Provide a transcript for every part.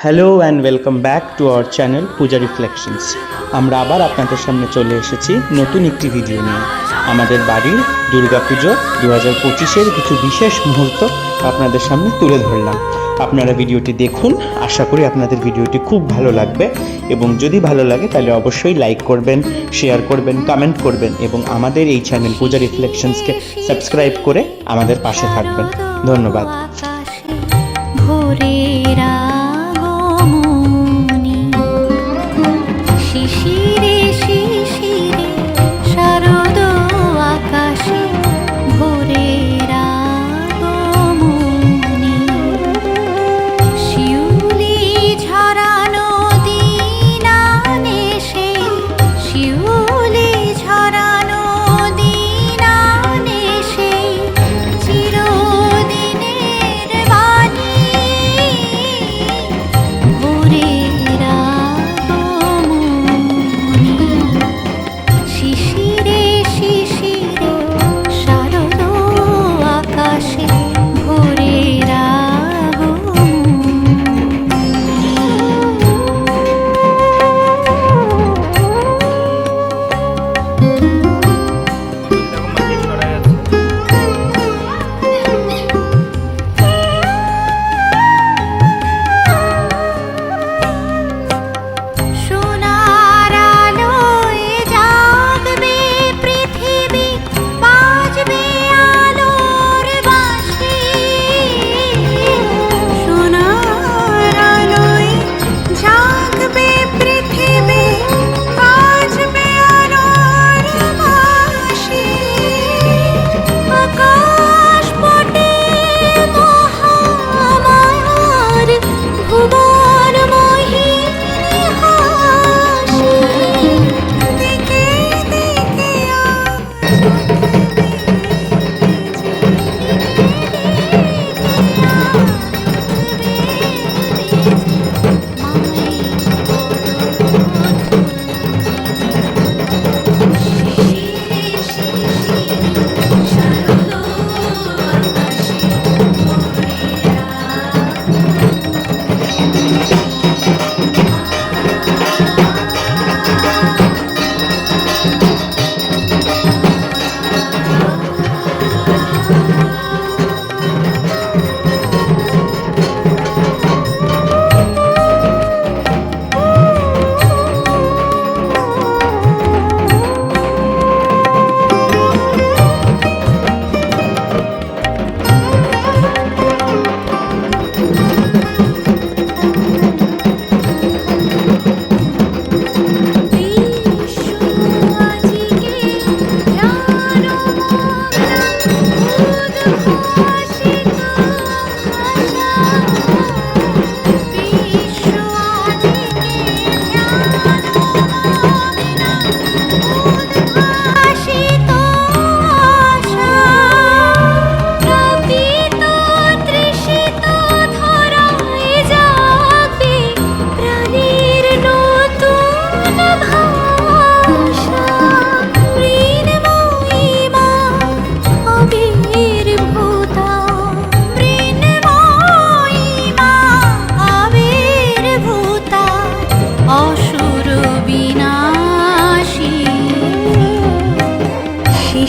Hello and welcome back to our channel Puja reflections. আমরা আবার আপনাদের সামনে চলে এসেছি নতুন একটি ভিডিও নিয়ে। আমাদের বাড়ির দুর্গাপুজো 2025-এর কিছু বিশেষ মুহূর্ত আপনাদের সামনে তুলে ধরলাম। আপনারা ভিডিওটি দেখুন, আশা করি আপনাদের ভিডিওটি খুব ভালো লাগবে এবং যদি ভালো লাগে তাহলে অবশ্যই লাইক করবেন, শেয়ার করবেন, কমেন্ট করবেন এবং আমাদের এই চ্যানেল পূজা রিফ্লেকশনসকে সাবস্ক্রাইব করে আমাদের পাশে থাকবেন। ধন্যবাদ।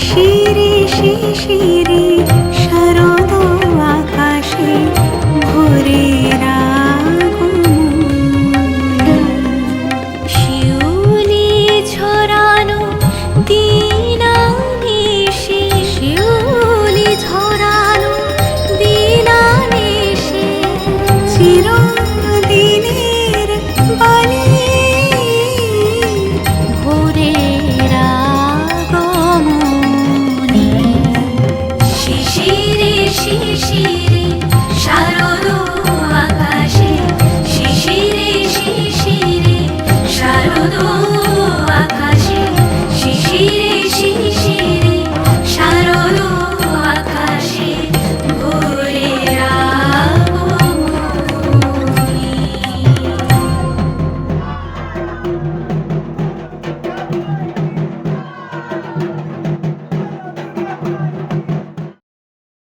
শিশিরে শিশিরে শরৎ আকাশে ভোরের আগমনী, শিউলি ঝরানো দিনানিশি, শিউলি ঝরানো দিনানিশি, চির